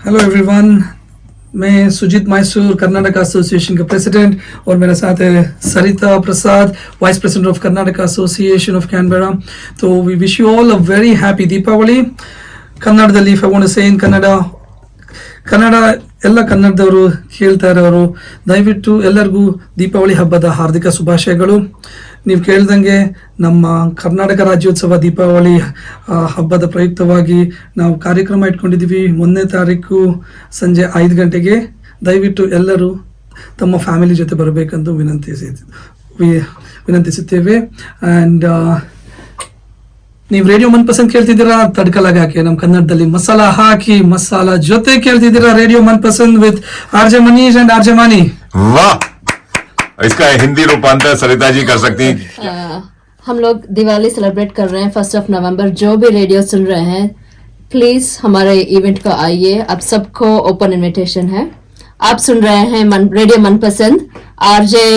Hello everyone, मैं Sujit Mysore Karnataka association का president और मेरे साथ है Sarita Prasad, vice president of Karnataka association of Canberra. तो we wish you all a very happy Deepavali. ಕನ್ನಡದಲ್ಲಿ if I want to say in Kannada ಎಲ್ಲ ಕನ್ನಡದವರು ಕೇಳ್ತಾ ಇರೋರು ದಯವಿಟ್ಟು ಎಲ್ಲರಿಗೂ ದೀಪಾವಳಿ ಹಬ್ಬದ ಹಾರ್ದಿಕ ಶುಭಾಶಯಗಳು. ನೀವು ಕೇಳ್ದಂಗೆ ನಮ್ಮ ಕರ್ನಾಟಕ ರಾಜ್ಯೋತ್ಸವ ದೀಪಾವಳಿ ಹಬ್ಬದ ಪ್ರಯುಕ್ತವಾಗಿ ನಾವು ಕಾರ್ಯಕ್ರಮ ಇಟ್ಕೊಂಡಿದ್ದೀವಿ. 1ನೇ ತಾರೀಕು ಸಂಜೆ 5 ಗಂಟೆಗೆ. ದಯವಿಟ್ಟು ಎಲ್ಲರೂ ತಮ್ಮ ಫ್ಯಾಮಿಲಿ ಜೊತೆ ಬರಬೇಕೆಂದು ವಿನಂತಿಸುತ್ತೇವೆ. ಆ್ಯಂಡ್ ನೀವು ರೇಡಿಯೋ ಮನ್ ಪಸಂದ್ ಕೇಳ್ತಿದ್ದೀರಾ, ತಡ್ಕ ಲಗಾಕೆ ನಮ್ಮ ಕನ್ನಡದಲ್ಲಿ ಮಸಾಲ ಹಾಕಿ ಮಸಾಲ ಜೊತೆ ಕೇಳ್ತಿದ್ದೀರಾ radio Manpasand with RJ Manish and RJ Mani. वाह, इसका हिंदी रूपांतर सरिता जी कर सकती हैं. हम लोग दिवाली सेलिब्रेट कर रहे हैं 1 नवंबर. जो भी रेडियो सुन रहे हैं प्लीज हमारे इवेंट को आइए. आप सबको ओपन इनविटेशन है. आप सुन रहे हैं रेडियो मनपसंद आरजे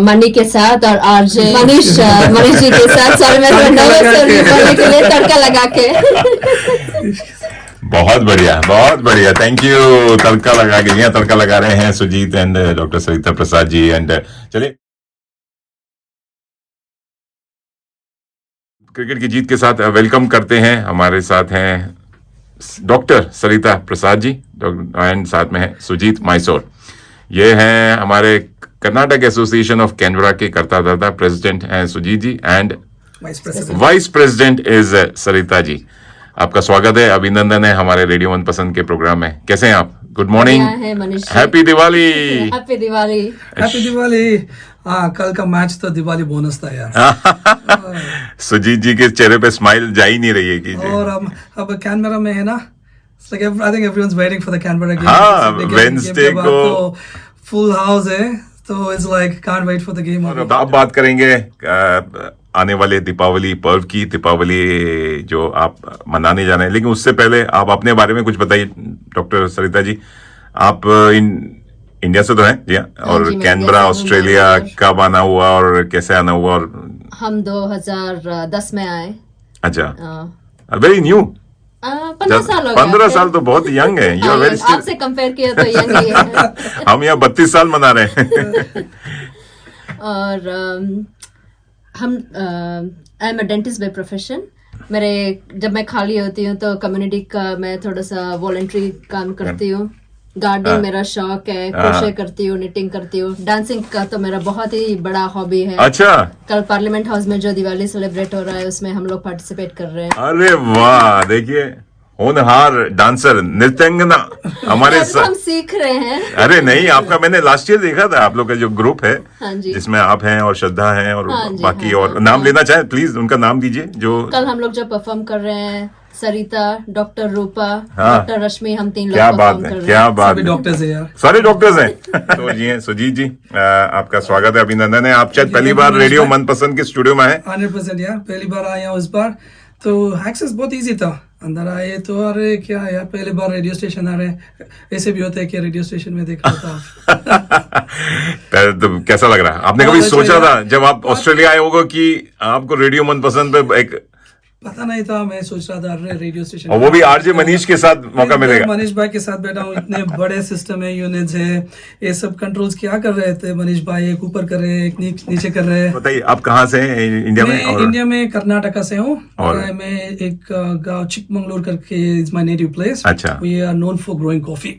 मनी के साथ और आरजे मनीष जी के साथ. सर मैं बोलने के लिए तड़का लगा के. बहुत बढ़िया. Thank you. तड़का लगा के यहाँ तड़का लगा रहे हैं Sujit and doctor Sarita Prasad ji. And चलिए क्रिकेट की जीत के साथ वेलकम करते हैं. हमारे साथ हैं डॉक्टर सरिता प्रसाद जी एंड साथ में है सुजीत मैसूर. ये हैं हमारे कर्नाटक एसोसिएशन ऑफ कैनबरा के करता धर्ता प्रेसिडेंट हैं सुजीत जी and vice president is Sarita ji. आपका स्वागत है, अभिनंदन है हमारे रेडियो मन पसंद के प्रोग्राम में. कैसे हैं आप? Good morning. Happy Diwali. Happy Diwali. Happy Diwali. हाँ, कल का मैच तो दिवाली बोनस था यार. सुजीत जी के चेहरे पे स्माइल जा ही नहीं रही है कि और अब कैनबरा में है ना, I think everyone's waiting for the Canberra game. हाँ, वेडनेसडे को फुल हाउस है, तो it's like can't wait for the game. अब बात करेंगे आने वाले दीपावली पर्व की. दीपावली जो आप मनाने जा रहे हैं, लेकिन उससे पहले आप अपने बारे में कुछ बताइए डॉक्टर सरिता जी. आप इंडिया से तो हैं जी हाँ, और कैनबरा ऑस्ट्रेलिया कब आना हुआ और कैसे आना हुआ? और हम 2010 में आए. अच्छा, वेरी न्यू. 15 साल हो गया. 15 साल तो बहुत यंग है. यू आर वेरी आपसे कंपेयर किया तो यंग ही है. हम यहाँ 32 साल मना रहे हैं. और हम I am a dentist by profession. मेरे जब मैं खाली होती हूँ तो कम्युनिटी का मैं थोड़ा सा वॉलंटरी काम करती हूँ. गार्डनिंग मेरा शौक है. क्रोशे करती हूँ, निटिंग करती हूँ. डांसिंग का तो मेरा बहुत ही बड़ा हॉबी है. अच्छा, कल पार्लियामेंट हाउस में जो दिवाली सेलिब्रेट हो रहा है उसमें हम लोग पार्टिसिपेट कर रहे हैं. अरे वाह, देखिए होनहार डांसर नृत्यंगना हमारे हम सीख रहे हैं. अरे नहीं, आपका मैंने लास्ट ईयर देखा था. आप लोग का जो ग्रुप है हाँ जी, जिसमें आप हैं और श्रद्धा हैं और हाँ जी, बाकी हाँ, और नाम लेना चाहे प्लीज उनका नाम दीजिए. जो कल हम लोग जो परफॉर्म कर रहे हैं, सरिता, डॉक्टर रूपा, हाँ, डॉक्टर रश्मि, हम 3 लोग क्या बात परफॉर्म है, कर रहे क्या हैं. बात सभी है. डॉक्टर्स है यार. सारे डॉक्टर्स हैं. तो जी हैं सुजीत जी, आपका स्वागत है, अभिनंदन है. आप शायद पहली बार रेडियो मनपसंद के स्टूडियो में हैं. 100% यार, पहली बार आया हूँ इस बार. तो एक्सेस बहुत इजी था. अंदर आए तो अरे क्या यार, पहली बार रेडियो स्टेशन आ रहे हैं. ऐसे भी होता है कि रेडियो स्टेशन में देख रहा था. तो कैसा लग रहा है? आपने कभी सोचा था जब आप ऑस्ट्रेलिया आए होगा कि आपको रेडियो मनपसंद पे एक पता नहीं था. मैं सोच रहा था अरे रेडियो स्टेशन, और वो भी आरजे मनीष के साथ मौका मिलेगा. मनीष भाई के साथ बैठा हूँ. इतने बड़े सिस्टम है, यूनिट्स है, ये सब कंट्रोल्स क्या कर रहे थे मनीष भाई. एक ऊपर कर रहे हैं, एक नीचे कर रहे हैं. बताइए आप कहाँ से हैं इंडिया में? मैं इंडिया में कर्नाटका से हूँ. और मैं एक गांव चिकमंगलुरु करके इज माय नेटिव प्लेस. अच्छा, we are known for growing coffee.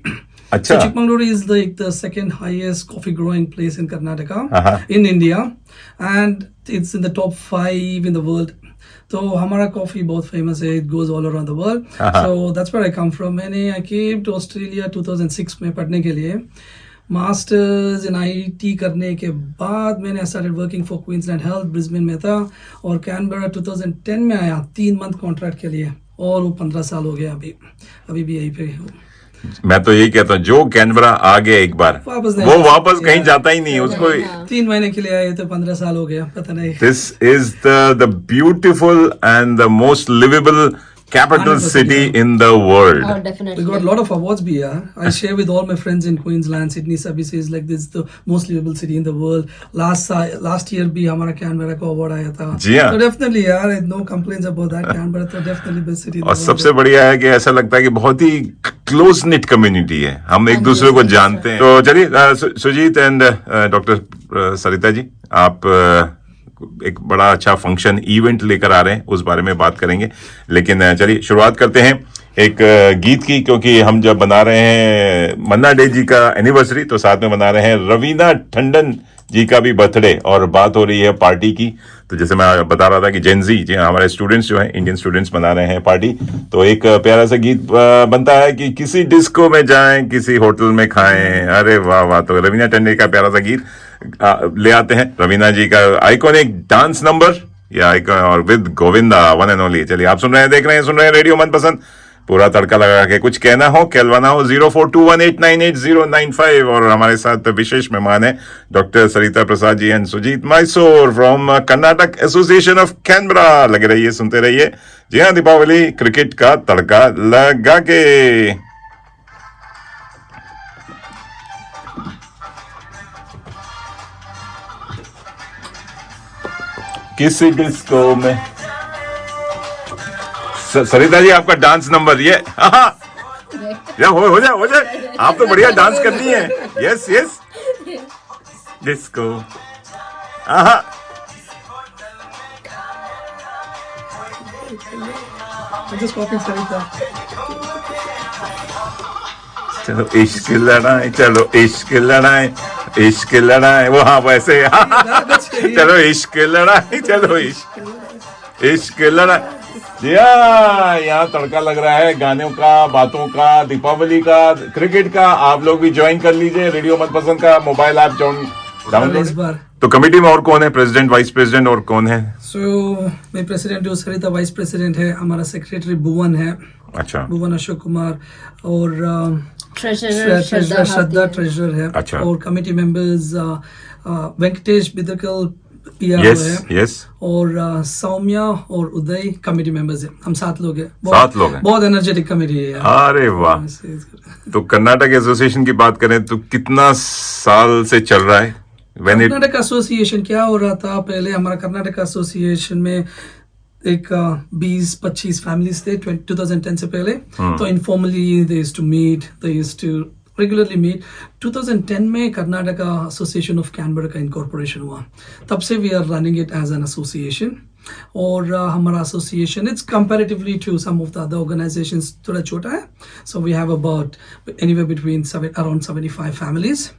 अच्छा, So Chikmagalur is like the second highest coffee growing place in Karnataka, in India, and it's in the top 5 in the world. तो हमारा coffee बहुत famous है. It goes all around the world. So that's where I come from. मैंने I came to Australia 2006 में पढ़ने के लिए. Masters in IT करने के बाद मैंने started working for Queensland health. Brisbane में था और कैनबरा 2010 में आया 3 मंथ कॉन्ट्रैक्ट के लिए. और वो 15 साल हो गया. अभी भी यहीं पे हूँ. मैं तो यही कहता हूँ, जो कैनबरा आ गया एक बार वो वापस कहीं जाता ही नहीं. उसको 3 महीने के लिए आए तो 15 साल हो गया, पता नहीं. This is the beautiful and the most liveable capital 100%, city yeah. in the world. Oh, We definitely. got a lot of awards भी यार. I share with all my friends in Queensland, Sydney, सभी says like this is the most livable city in the world. Last year भी हमारा Canberra को award आया था. जी हाँ. So definitely यार, no complaints about that. Canberra तो definitely best city in the और world. सबसे बढ़िया है कि ऐसा लगता है कि बहुत ही क्लोज निट कम्युनिटी है, हम एक हाँ जी, दूसरे को yes, जानते हैं। तो चलिए सुजीत एंड डॉक्टर सरिता जी, आप एक बड़ा अच्छा फंक्शन इवेंट लेकर आ रहे हैं, उस बारे में बात करेंगे, लेकिन चलिए शुरुआत करते हैं एक गीत की, क्योंकि हम जब बना रहे हैं मन्ना डे जी का एनिवर्सरी तो साथ में बना रहे हैं रवीना टंडन जी का भी बर्थडे, और बात हो रही है पार्टी की। तो जैसे मैं बता रहा था कि जेनजी जी हमारे स्टूडेंट्स जो हैं, इंडियन स्टूडेंट्स बना रहे हैं पार्टी, तो एक प्यारा सा गीत बनता है कि किसी डिस्को में जाएं, किसी होटल में खाएं। अरे वाह वाह, तो रवीना टंडन का प्यारा सा गीत ले आते हैं, रवीना जी का आइकॉनिक डांस नंबर या आइकॉन, और with Govinda one and only. चलिए आप सुन रहे हैं, देख रहे हैं, सुन रहे हैं रेडियो मनपसंद, पूरा तड़का लगा के कुछ कहना हो, कहलवाना हो, 0421898095। और हमारे साथ विशेष मेहमान है doctor Sarita Prasad ji and Sujit Mysore from Karnataka association of Canberra. लगे रहिए, सुनते रहिए। जी हाँ, दीपावली क्रिकेट का तड़का लगा के। किसी डिस्को में सरिता जी आपका डांस नंबर ये या हो जाए, आप तो बढ़िया डांस करती हैं। Yes yes, disco. Just copy Sarita. चलो इश्क लड़ाए, चलो इश्क लड़ाए, इश्क लड़ाए, वो हाँ वैसे चलो इश्क लड़ाए, चलो इश्क लड़ाए। जी हाँ, यहाँ तड़का लग रहा है गानों का, बातों का, दीपावली का, क्रिकेट का। आप लोग भी ज्वाइन कर लीजिए रेडियो मनपसंद का मोबाइल ऐप इस डाउनलोड। बार तो कमेटी में और कौन है, प्रेसिडेंट, वाइस प्रेसिडेंट और कौन है? मैं प्रेसिडेंट हूँ, सरिता वाइस प्रेसिडेंट है, हमारा सेक्रेटरी भुवन है, अच्छा, भुवन अशोक कुमार, और Treasurer श्रद्धा ट्रेजरर है। अच्छा। और कमेटी मेंबर्स वेंकटेश बिदकल पिया यस है, यस, और सौम्या और उदय कमेटी मेंबर्स है। हम 7 लोग हैं। 7 लोग हैं। बहुत एनर्जेटिक कमेटी है यार। अरे वाह। तो कर्नाटक एसोसिएशन की बात करें तो कितना साल से चल रहा है? कर्नाटक एसोसिएशन क्या हो रहा था पहले, हमारा कर्नाटक एसोसिएशन में एक 20-25 फैमिलीज थे 2010 से पहले। तो informally they used to meet, they used to regularly meet. 2010 में कर्नाटक एसोसिएशन ऑफ कैनबरा का इनकॉर्पोरेशन हुआ, तब से we are running it as an association. और हमारा association it's comparatively to some of the other organisations थोड़ा छोटा है। So we have about anywhere between around 75 families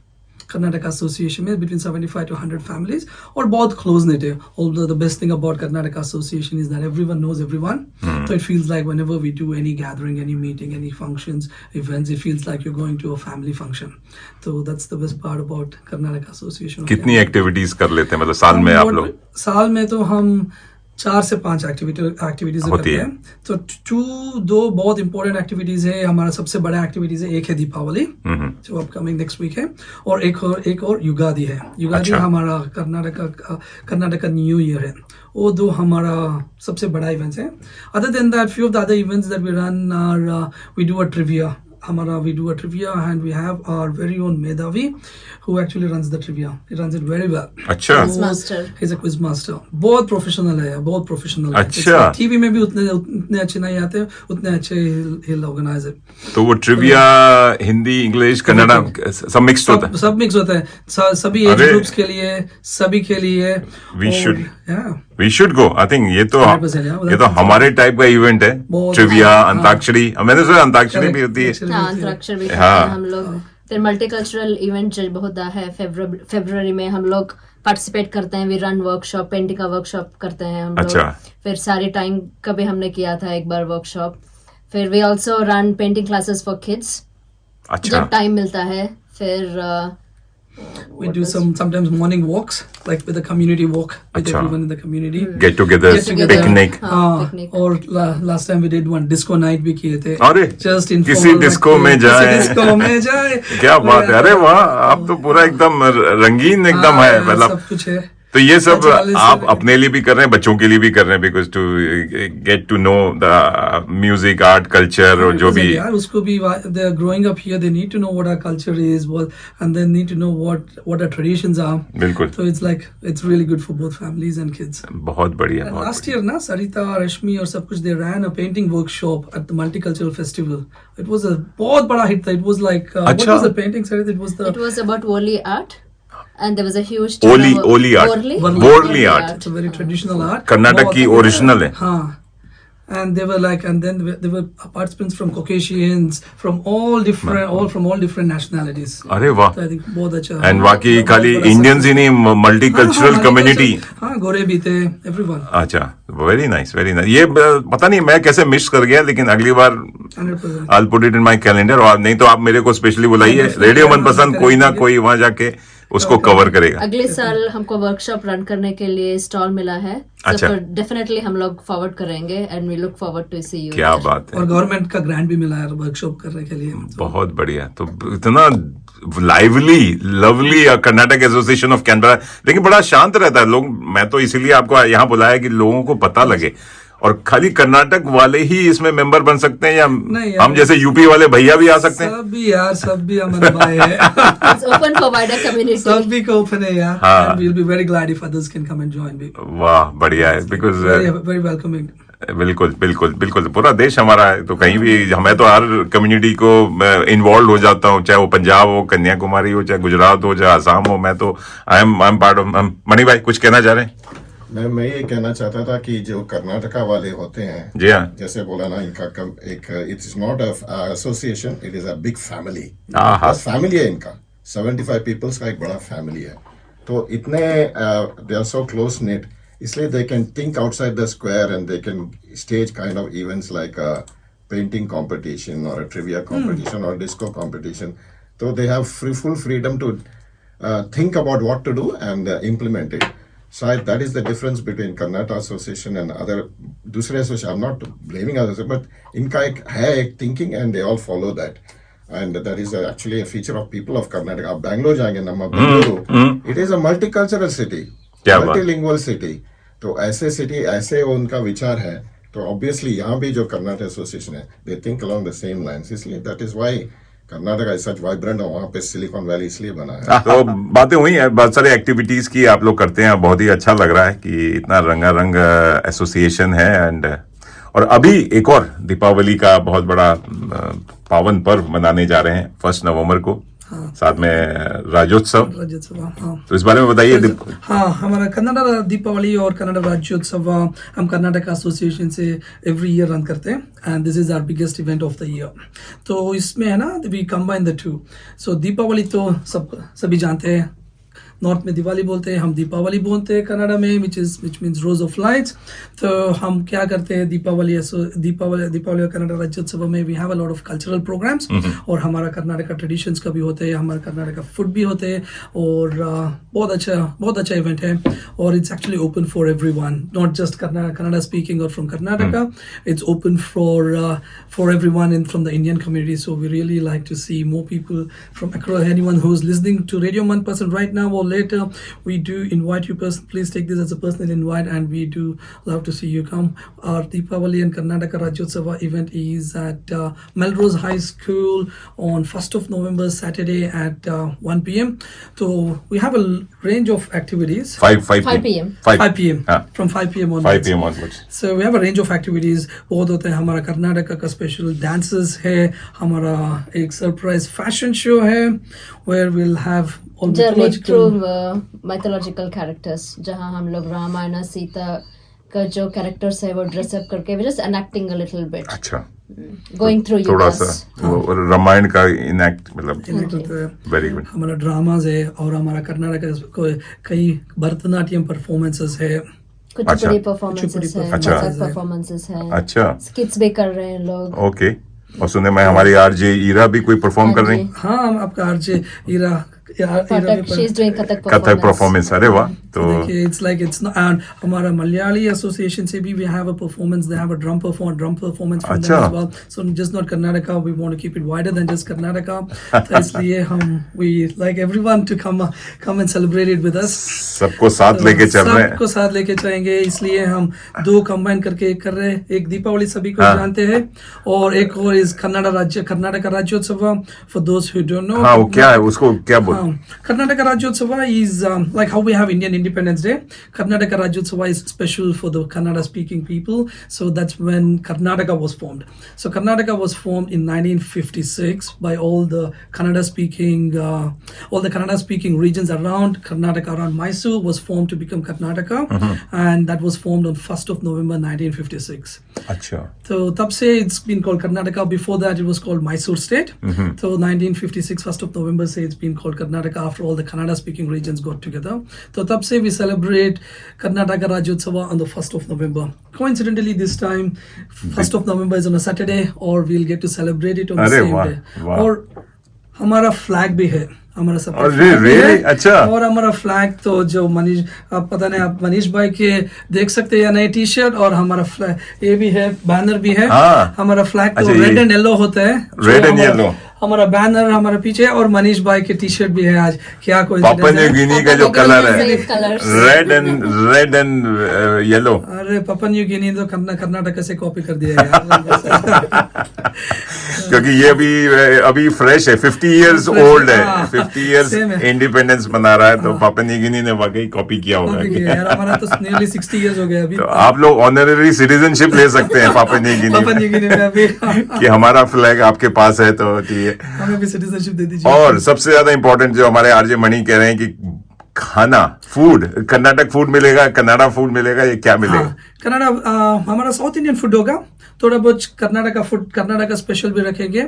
Karnataka association में, बिटवीन 75 to 100 फैमिलीज, और बहुत क्लोज नेट है। Although the best thing about Karnataka association is that everyone knows everyone. So it feels like whenever we do any gathering, any meeting, any functions, events, it feels like you're going to a family function. So that's the best part about Karnataka Association of कितनी Canada. Activities कर लेते हैं, मतलब साल में आप लोग? साल में तो हम 4 से 5 एक्टिविटीज होती करते है। हैं। तो 2 बहुत इंपॉर्टेंट एक्टिविटीज है। हमारा सबसे बड़ा एक्टिविटीज है, एक है दीपावली जो अपकमिंग नेक्स्ट वीक है, और एक और युगादी है। युगादी अच्छा। हमारा कर्नाटक का न्यू ईयर है। वो 2 हमारा सबसे बड़ा इवेंट्स है। Other than that few of the other events that we run are we do a trivia. we do a trivia and we have our very own Medhavi who actually runs the trivia. He runs it very well. अच्छा। Quiz master. He's a quiz master. बहुत professional है, बहुत professional है। अच्छा। TV में भी उतने अच्छे नहीं आते, उतने अच्छे he'll organize it. तो वो ट्रिविया हिंदी, इंग्लिश, कन्नड़ा सब मिक्स होता है? सब मिक्स होता है, सभी एज अरे। ग्रुप्स के लिए, सभी के लिए। We और- should. yeah. We should go, I think. ये तो 100% यार, ये तो हमारे टाइप का इवेंट है, बहुत- ट्रिविया, हाँ। अंताक्षरी। मैंने सुना अंताक्षरी भी होती है। हाँ, अंतराक्षर भी करते हाँ। हैं हम लोग। फिर मल्टीकल्चरल इवेंट जो होता है फरवरी में, हम लोग पार्टिसिपेट करते हैं। वी रन वर्कशॉप, पेंटिंग का वर्कशॉप करते हैं हम लोग। अच्छा। फिर सारे टाइम का भी हमने किया था एक बार वर्कशॉप। फिर we also run painting classes for kids अच्छा। जब टाइम मिलता है। फिर We do sometimes morning walks, like with the community walk with अच्छा। everyone in the community. Get together, Get together. Picnic. हाँ, picnic। और last time we did one disco night भी किए थे। अरे, Just किसी डिस्को में जाए। डिस्को में जाए। क्या बात है, अरे वाह, आप तो पूरा एकदम रंगीन एकदम है, हाँ, मतलब सब कुछ है। तो ये सब Naturally, आप so- अपने लिए भी कर रहे हैं, बच्चों के लिए भी कर रहे हैं, because to get to know the music, art, culture और जो भी. यार उसको भी they are growing up here, they need to know what our culture is, and they need to know what our traditions are. बिल्कुल. So it's really good for both families and kids. बहुत बढ़िया. And बहुत last बढ़िया. year ना Sarita, Rashmi और सब कुछ they ran a painting workshop at the Multicultural Festival. It was a बहुत बड़ा hit था. It was like what अच्छा. was the painting, Sarita? It was about Woli art, and there was a huge Oli art. Worli? Worli art. It's a very traditional art. Karnataka बहुत की अच्छा original है. हाँ. And they were like, and then there were participants from Caucasians, from all different nationalities. अरे वाह. तो I think बहुत अच्छा. एंड बाकी बहुत खाली बड़ा इंडियंस ही success. नहीं, मल्टीकल्चरल कम्युनिटी. हाँ गोरे भी थे, everyone. अच्छा, वेरी नाइस, वेरी नाइस. ये पता नहीं मैं कैसे मिस कर गया, लेकिन अगली बार 100%. I'll put it in my calendar. और नहीं तो आप मेरे को स्पेशली बुलाइए. रेडियो मनपसंद कोई ना कोई वहां जाके उसको कवर करेगा. अगले साल हमको वर्कशॉप रन करने के लिए स्टॉल मिला है. अच्छा. डेफिनेटली हम लोग फॉरवर्ड करेंगे and we look forward to see you. क्या बात है. और गवर्नमेंट का ग्रांट भी मिला है वर्कशॉप करने के लिए. बहुत बढ़िया. तो इतना lively lovely Karnataka association of Canberra, लेकिन बड़ा शांत रहता है. लोग, मैं तो इसीलिए आपको यहाँ बुलाया कि लोगों को पता लगे. और खाली कर्नाटक वाले ही इसमें मेंबर बन सकते हैं या नहीं यार, हम जैसे यूपी वाले भैया भी आ सकते हैं? सब भी हमारे भाई है. It's open for wider community. सब भी को ओपन है यार. हाँ. And we'll be very glad if others can come and join me. वाह बढ़िया है. Because Very welcoming. बिल्कुल बिल्कुल बिल्कुल. पूरा देश हमारा है, तो कहीं भी मैं तो हर कम्युनिटी को इन्वॉल्व हो जाता हूँ, चाहे वो पंजाब हो, कन्याकुमारी हो, चाहे गुजरात हो, चाहे आसाम हो. मैं तो आई एम पार्ट ऑफ. मणि भाई कुछ कहना चाह रहे हैं? मैं ये कहना चाहता था कि जो कर्नाटका वाले होते हैं, जी हाँ. जैसे बोला ना, इनका एक it is not association, it is a big family. हाँ. बस फैमिली है इनका. 75 पीपल्स का एक बड़ा फैमिली है. तो इतने they are so close knit, इसलिए they can think outside the square and they can stage kind of events like a painting competition और अ ट्रिविया कंपटीशन और डिस्को कंपटीशन. तो they have full freedom to think about what to do and implement it. So that is the difference between Karnataka Association and other दूसरे association. I'm not blaming others, but इनका एक है एक thinking and they all follow that. And that is actually a feature of people of Karnataka. आप बैंगलोर जाएंगे ना, Bengaluru, it is a multicultural city, क्या बात? multilingual city. तो ऐसे city, ऐसे उनका विचार है. तो obviously यहाँ भी जो कर्नाटक एसोसिएशन है, they think along the same lines. इसलिए that is why Karnataka is such vibrant, और वहाँ पे सिलिकॉन वैली इसलिए बना है. तो बातें हुई हैं, बहुत सारे एक्टिविटीज की आप लोग करते हैं. बहुत ही अच्छा लग रहा है कि इतना रंगारंग एसोसिएशन है. एंड और अभी एक और दीपावली का बहुत बड़ा पावन पर्व मनाने जा रहे हैं 1 नवंबर को. साथ में राज्योत्सव. हाँ. तो इस बारे में बताइए. हाँ, हमारा कन्नाडा दीपावली और कन्नाडा राज्योत्सव हम कर्नाटक एसोसिएशन से एवरी ईयर रन करते हैं. And this is our biggest event of the year. तो इसमें है ना, we combine the two. So Deepavali तो सभी जानते हैं, नॉर्थ में दिवाली बोलते हैं, हम दीपावली बोलते हैं कनाडा में, which means rose of lights. तो हम क्या करते हैं, दीपावली और कनाडा राज्योत्सव में we have a lot of cultural programmes. और हमारा कर्नाटक का ट्रेडिशंस का भी होते हैं, हमारा कर्नाटक का फूड भी होते हैं. और बहुत अच्छा इवेंट है. और it's actually open for everyone, not just Kannada speaking और from Karnataka. It's open for everyone in from the Indian community. So we really like to see more people from across. Anyone who is listening to radio Manpasand right now or later, we do invite you. Please take this as a personal invite, and we do love to see you come. Our Deepavali and Karnataka Rajyotsava event is at Melrose High School on 1st of November, Saturday at 1 p.m. So we have a range of activities. 5 p.m. 5 p.m. हाँ. From 5 p.m. onwards. 5 p.m. onwards. So we have a range of activities. बहुत होते हैं. हमारा कर्नाटका का special dances है, हमारा एक surprise fashion show है, where we'll have all journey through mythological. Mythological characters, जहाँ हम लोग रामायण और सीता का जो कैरेक्टर्स है वो ड्रेसअप करके we just enacting a little bit, अच्छा, गोइंग थ्रू थोड़ा सा वो रामायण का इनएक्ट, मतलब Connect होते हैं. Very good. हमारा ड्रामाज है, और हमारा कर्नाटक का कई भरतनाट्यम परफॉर्मेंसेस है. कुचिपुड़ी परफॉर्मेंसेस है, अच्छा. मजाक परफॉर्मेंसेस है, अच्छा, स्किट्स भी कर रहे हैं लोग. ओके. और सुने मैं हमारी आरजे ईरा भी कोई परफॉर्म कर रही. हाँ, आपका RJ Ira she is doing Kathak Kathak performance. अरे वाह. तो देखिए इट्स लाइक इट्स एंड हमारा मलयाली एसोसिएशन से भी we have a performance, they have a drum performance from them अच्छा। As well, so just not Karnataka, we want to keep it wider than just Karnataka, तो इसलिए हम we like everyone to come and celebrate it with us, सबको साथ लेके चल रहे हैं। सबको साथ लेके चलेंगे, इसलिए हम दो कंबाइन करके एक कर रहे हैं। एक दीपावली सभी को हाँ। जानते हैं, और एक और इस कर्नाटक राज्योत्सव, for those who don't know. हाँ, वो क्या है, उसको क्या बोल Karnataka Rajyotsava is like how we have Indian Independence Day. Karnataka Rajyotsava is special for the Kannada speaking people. So that's when Karnataka was formed. So Karnataka was formed in 1956 by all the Kannada speaking regions around Karnataka, around Mysore was formed to become Karnataka, and that was formed on 1st of November 1956. अच्छा, So तब से it's been called Karnataka. Before that it was called Mysore State. So 1956 1st of November से it's been called Karnataka after all the Kannada speaking regions got together. So तब से we celebrate Karnataka Rajyotsava on the 1st of November. Coincidentally this time 1st of November is on a Saturday, or we'll get to celebrate it on the अरे same वाह, day. वाह। और हमारा flag भी है, हमारा सब अरे, flag भी है। really? अच्छा। और हमारा फ्लैग तो जो मनीष, आप पता नहीं आप मनीष भाई के देख सकते हैं या नहीं, टी शर्ट और हमारा फ्लैग ये भी है, बैनर भी है। हाँ। हमारा फ्लैग तो अच्छा, ये- रेड एंड येलो होता है, जो Red and हमारा- yellow। हमारा बैनर हमारे पीछे है, और मनीष भाई के टी शर्ट भी है आज। क्या कोई पापा न्यू गिनी का जो कलर है, Same colours. Red and yellow. अरे पापा न्यू गिनी तो कर्नाटक से कॉपी कर दिया यार। क्योंकि ये अभी फ्रेश है, 50 इयर्स ओल्ड है, हाँ, 50 इयर्स same है। इंडिपेंडेंस मना रहा है, तो पापा न्यू गिनी ने वाकई कॉपी किया होगा। कॉपी किया यार, हमारा तो नियरली 60 इयर्स हो गए अभी। तो आप लोग ऑनररी सिटीजनशिप ले सकते हैं पापा न्यू पापा गिनी न्यू गिनी में अभी कि हमारा फ्लैग आपके पास है, तो ठीक है। हमें भी सिटीजनशिप दे दीजिए। और सबसे ज्यादा इंपॉर्टेंट जो हमारे आरजे मणि कह रहे हैं कि खाना, फूड, कर्नाटक फूड मिलेगा, कन्नाडा फूड मिलेगा, ये क्या मिलेगा? हाँ, कनाडा हमारा साउथ इंडियन फूड होगा, थोड़ा बहुत कर्नाटक का स्पेशल भी रखेंगे।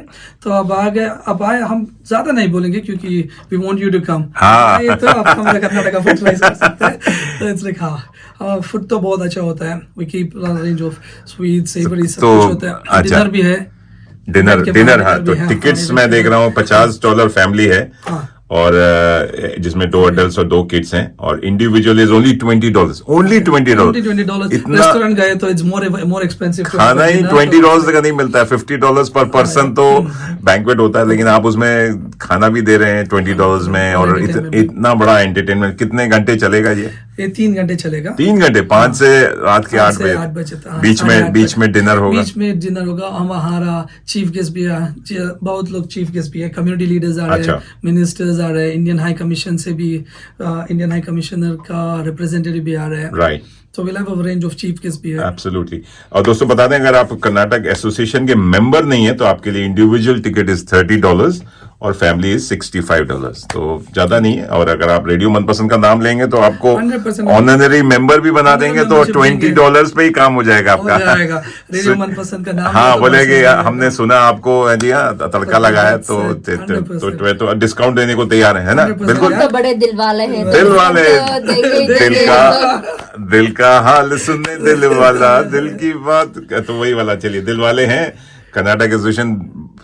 तो अब आए हम ज्यादा नहीं बोलेंगे क्योंकि we want you to come. हाँ। तो आप हमारा कर्नाटक का फूड ट्राई कर सकते हैं। तो इट्स लाइक हाँ, फूड तो बहुत अच्छा होता है। We keep range of sweet, savoury, सब तो कुछ होता है। अच्छा। डिनर भी है। डिनर हाँ, तो भी है, टिकट्स हाँ, मैं देख रहा हूँ $50 फैमिली है, हाँ। और जिसमें 2 अडल्ट और 2 किड्स हैं, और इंडिविजुअल इज ओनली $20, ओनली $20। इतना रेस्टोरेंट गए तो इट्स मोर एक्सपेंसिव। खाना ही $20 तक नहीं मिलता है, $50 पर पर्सन तो बैंक्वेट होता है, लेकिन आप उसमें खाना भी दे रहे हैं $20 में, और इतना बड़ा एंटरटेनमेंट। कितने घंटे चलेगा ये? 3 घंटे चलेगा। 3 घंटे, 5 से रात के 8 से 8 बजे। बजे, हाँ, बीच साढ़े आठ में बजे। डिनर होगा। बीच में डिनर होगा। हमारा चीफ गेस्ट भी है, बहुत लोग चीफ गेस्ट भी है, कम्युनिटी लीडर्स आ रहे हैं, अच्छा। मिनिस्टर्स आ रहे हैं, इंडियन हाई कमीशन से भी इंडियन हाई कमिश्नर का रिप्रेजेंटेटिव भी आ रहे हैं। राइट, तो will have a range of chief guest भी है। एब्सोल्युटली। और दोस्तों बता दें, अगर आप कर्नाटक एसोसिएशन के मेंबर नहीं है तो आपके लिए इंडिविजुअल टिकट इज $30 और फैमिली इज $65, तो ज्यादा नहीं है। और अगर आप रेडियो मनपसंद का नाम लेंगे तो आपको 100% ऑनररी मेंबर भी बना देंगे, तो membership देंगे। $20 पे ही काम हो जाएगा हो जाएगा। आपका। रेडियो मनपसंद का नाम हाँ, तो बोले बस कि हो जाएगा। हमने सुना आपको जी हाँ तड़का लगाया, तो 100%। तो डिस्काउंट देने को तैयार है ना? 100% बिल्कुल। हम तो बड़े दिल वाले हैं, तो दिल वाले, तो देंगे ही दिल का हाल सुनने दिल वाला, दिल की बात, तो वही वाला। चलिए, दिल वाले हैं। कर्नाटक एसोसिएशन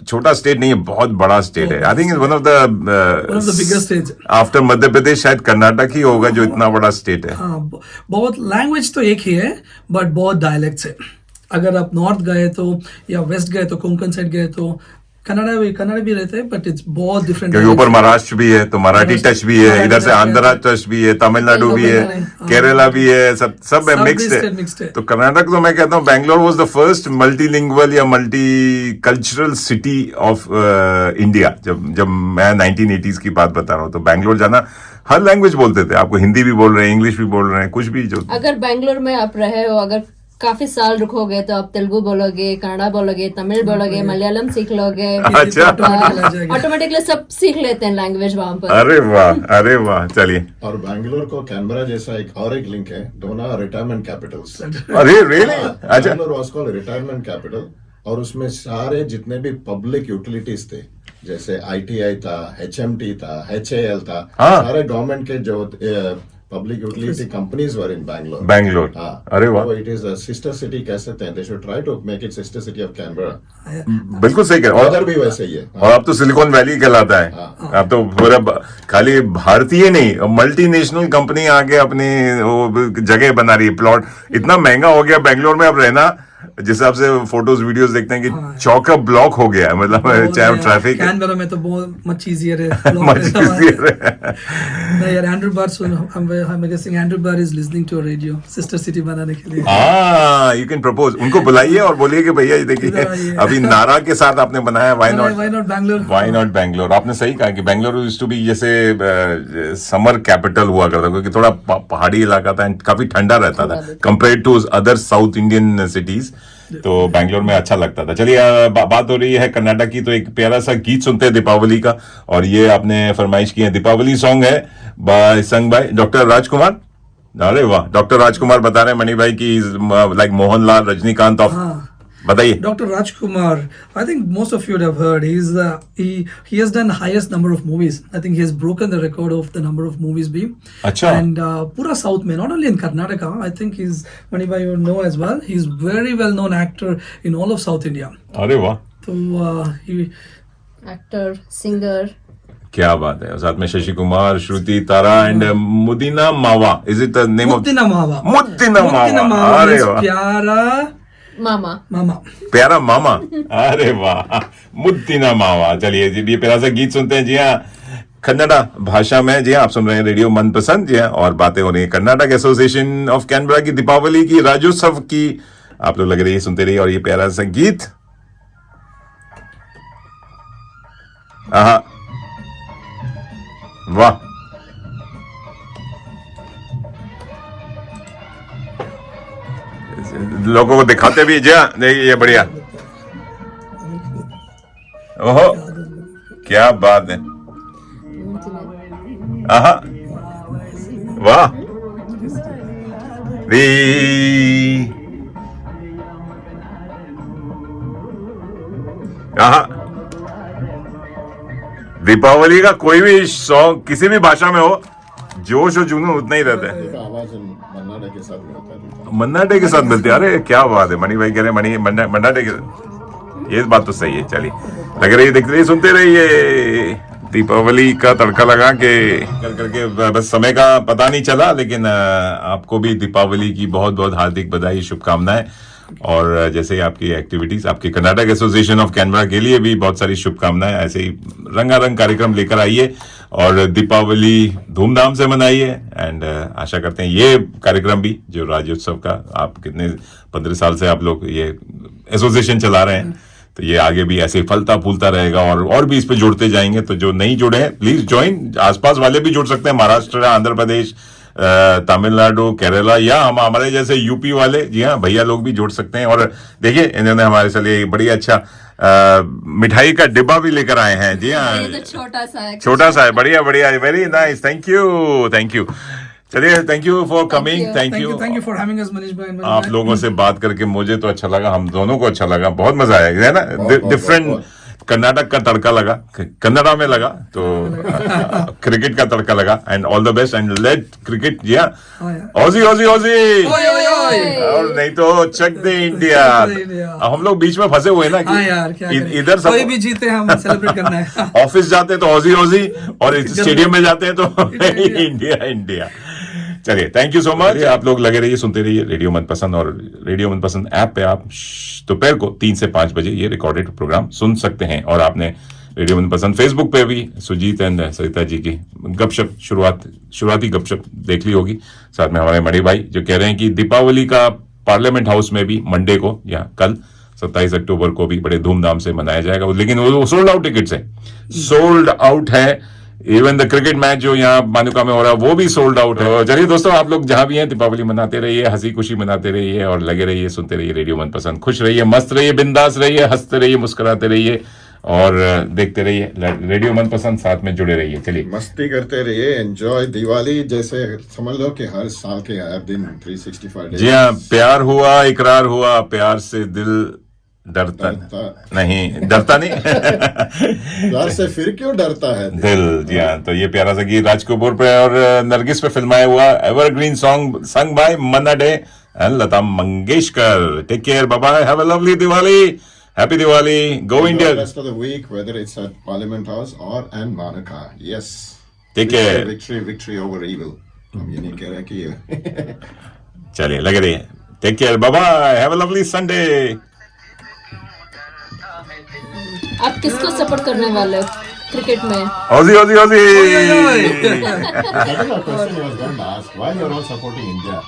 छोटा स्टेट नहीं है, बहुत बड़ा स्टेट है। I think is one of the biggest states after Madhya Pradesh, शायद कर्नाटक ही होगा जो इतना बड़ा स्टेट है। हाँ, बहुत लैंग्वेज तो एक ही है, बट बहुत डायलेक्ट्स है। अगर आप नॉर्थ गए तो, या वेस्ट गए तो, कोंकण साइड गए तो कन्नड़ा भी रहते हैं, बट इट्स बहुत डिफरेंट। क्योंकि ऊपर महाराष्ट्र भी है, तो मराठी टच भी है, इधर से आंध्रा टच भी है, तमिलनाडु भी है, केरला भी है, सब मिक्स्ड है। तो कर्नाटक, तो मैं कहता हूँ Bangalore was the first multilingual या multi cultural city of India. जब मैं 1980s की बात बता रहा हूँ, तो बैंगलोर जाना, हर लैंग्वेज बोलते थे। आपको हिंदी भी बोल रहे हैं, इंग्लिश भी बोल रहे हैं, कुछ भी जो। अगर बैंगलोर में आप रहे हो, अगर काफी साल रुकोगे, तो आप तेलुगु बोलोगे, कन्नड़ा बोलोगे, तमिल बोलोगे, मलयालम सीख लोगे। अच्छा। ऑटोमेटिकली सब सीख लेते हैं लैंग्वेज वहां पर। अरे वाह, अरे वाह, चलिए। और बैंगलोर को कैनबरा जैसा एक लिंक है, दोनों रिटायरमेंट कैपिटल्स। अरे रियली? अच्छा। Bangalore was called retirement capital, और उसमें सारे जितने भी पब्लिक यूटिलिटीज थे, जैसे ITI था, HMT था, HAL था, हाँ। सारे गवर्नमेंट के जो public utility companies were in Bangalore. Bangalore, अरे वाह, So it is a sister city कह सकते हैं. They should try to make it sister city of Canberra. बिल्कुल सही कह रहे हो। उधर भी वैसे ही है. और अब तो सिलिकॉन वैली कहलाता है, अब तो पूरा खाली भारतीय नहीं, मल्टीनेशनल कंपनी आके अपनी वो जगह बना रही है, प्लॉट इतना महंगा हो गया बैंगलोर में अब रहना, जिस हिसाब से फोटोज वीडियोस देखते हैं कि चौका ब्लॉक हो गया है, मतलब चाहे ट्रैफिक कैनबरा में तो बहुत मच इजियर है नहीं यार, Andrew bar soon, I'm guessing Andrew bar is listening to a radio sister city बनाने के लिए। यू कैन प्रपोज, उनको बुलाइए और बोलिए कि भैया ये देखिए अभी नारा के साथ आपने बनाया, why not Bangalore, why not Bangalore. आपने सही कहा कि बैंगलोर यूज्ड टू बी जैसे समर कैपिटल हुआ करता, क्योंकि थोड़ा पहाड़ी इलाका था एंड काफी ठंडा रहता था compare to other south Indian cities, तो बैंगलोर में अच्छा लगता था। चलिए बात हो रही है कर्नाटक की, तो एक प्यारा सा गीत सुनते हैं दीपावली का, और ये आपने फरमाइश की है, दीपावली सॉन्ग है संग बाय डॉक्टर राजकुमार। अरे वाह, डॉक्टर राजकुमार बता रहे हैं मणि भाई की लाइक मोहनलाल रजनीकांत ऑफ, बताइए। Dr. Rajkumar, I think most of you would have heard. He has done highest number of movies. I think he has broken the record of the number of movies being. अच्छा। And pura South में, not only in Karnataka, I think he's Manibhai you know as well. He's very well known actor in all of South India. अरे वाह, तो he actor, singer, क्या बात है। और साथ में Shashi Kumar, Shruti Tara and Muddina Maava, is it the name of Muddina Maava, Muddina मावा, अरे वाह, प्यारा मामा, प्यारा मामा, अरे वाह, मुद्दिना मावा। चलिए जी, ये प्यारा सा गीत सुनते हैं। जी हाँ, कन्नड़ा भाषा में। जी हाँ, आप सुन रहे हैं रेडियो मनपसंद। जी हाँ, और बातें हो रही है कर्नाटक एसोसिएशन ऑफ कैनबरा की दीपावली की, राज्योत्सव की। आप लोग लग रही है सुनते रहिए, और ये प्यारा सा गीत, वाह, लोगों को दिखाते भी। जी हाँ, देखिए ये बढ़िया, ओहो क्या बात है, आहा वाह, आहा, दीपावली का कोई भी सॉन्ग किसी भी भाषा में हो, जोश और जुनून उतना ही रहता है। आवाज मन्ना डे के साथ मिलता है, मन्ना डे के साथ मिलते हैं। अरे क्या बात है, मणि भाई कह रहे हैं मन्ना डे के, ये बात तो सही है। चलिए, लग रही है, देखते रहिए, सुनते रहिए। दीपावली का तड़का लगा के करके बस समय का पता नहीं चला, लेकिन आपको भी दीपावली की बहुत बहुत हार्दिक बधाई, शुभकामनाएं। और जैसे आपकी एक्टिविटीज, आपके कर्नाटक एसोसिएशन ऑफ कैनबरा के लिए भी बहुत सारी शुभकामनाएं। ऐसे ही रंगारंग कार्यक्रम लेकर आइए और दीपावली धूमधाम से मनाइए। एंड आशा करते हैं ये कार्यक्रम भी, जो राज्योत्सव का, आप कितने 15 साल से आप लोग ये एसोसिएशन चला रहे हैं, तो ये आगे भी ऐसे फलता फूलता रहेगा, और भी इस पे जुड़ते जाएंगे। तो जो नहीं जुड़े हैं, प्लीज ज्वाइन। आसपास वाले भी जुड़ सकते हैं, महाराष्ट्र, आंध्र प्रदेश, तमिलनाडु, केरला, या हमारे जैसे यूपी वाले। जी हाँ, भैया लोग भी जुड़ सकते हैं। और देखिए, इन्होंने हमारे से लिए बड़ी अच्छा मिठाई का डिब्बा भी लेकर आए हैं। जी हाँ, ये तो छोटा सा है, बढ़िया बढ़िया, वेरी नाइस, थैंक यू। चलिए, thank you for coming, thank you for having us Manish भाई। आप लोगों से बात करके मुझे तो अच्छा लगा, हम दोनों को अच्छा लगा, बहुत मजा आया, है ना। डिफरेंट कर्नाटक का तड़का लगा, कन्नड़ा में लगा, तो क्रिकेट का तड़का लगा। And all the best and let cricket. जी हाँ, ऑजी, और नहीं तो चक दे इंडिया। हम लोग बीच में फंसे हुए ना कि इधर कोई भी जीते हम सेलिब्रेट करना है। ऑफिस जाते हैं तो ऑजी, और स्टेडियम में जाते हैं तो इंडिया। चलिए, थैंक यू सो मच। आप लोग लगे रहिए, सुनते रहिए रेडियो मनपसंद, और रेडियो मनपसंद ऐप पे आप दोपहर को 3 से 5 बजे ये रिकॉर्डेड प्रोग्राम सुन सकते हैं। और आपने रेडियो मनपसंद फेसबुक पे भी सुजीत एंड सरिता जी की गपशप, शुरुआती गपशप देख ली होगी। साथ में हमारे मणि भाई जो कह रहे हैं कि दीपावली का पार्लियामेंट हाउस में भी मंडे को या कल 27 अक्टूबर को भी बड़े धूमधाम से मनाया जाएगा, लेकिन वो सोल्ड आउट टिकट्स है, सोल्ड आउट है। इवन द क्रिकेट मैच जो यहाँ मानुका में हो रहा है वो भी सोल्ड आउट है। चलिए दोस्तों, आप लोग जहां भी हैं, दीपावली मनाते रहिए, हंसी खुशी मनाते रहिए, और लगे रहिए, सुनते रहिए रेडियो मनपसंद। खुश रहिए, मस्त रहिए, बिंदास रहिए, हंसते रहिए, मुस्कुराते रहिए, और देखते रहिए रेडियो मनपसंद, साथ में जुड़े रहिए। चलिए, मस्ती करते रहिए, एंजॉय दिवाली जैसे समझ लो कि हर साल के हर दिन 365 डेज। जी हाँ, प्यार हुआ, इकरार हुआ, प्यार से दिल डरता डरता नहीं, डरता नहीं। प्यार से फिर क्यों डरता है दिल। जी हाँ, तो ये प्यारा सा गीत राज कपूर पे और नरगिस पे फिल्माया हुआ evergreen song sung by Manna Dey and Lata Mangeshkar. Take care, bye bye, have a lovely Diwali, happy Diwali, go Enjoy India, the rest of the week, whether it's at Parliament House or in Manaka. Yes. Take Victory, care. Victory, victory over evil. हम ये नहीं कह रहे कि ये चलिए लगे रहिए, take care, bye bye, have a lovely Sunday. आप किसको सपोर्ट करने वाले हो क्रिकेट में? Aussie Aussie Aussie. That is a question I was going to ask. Why you're all supporting India?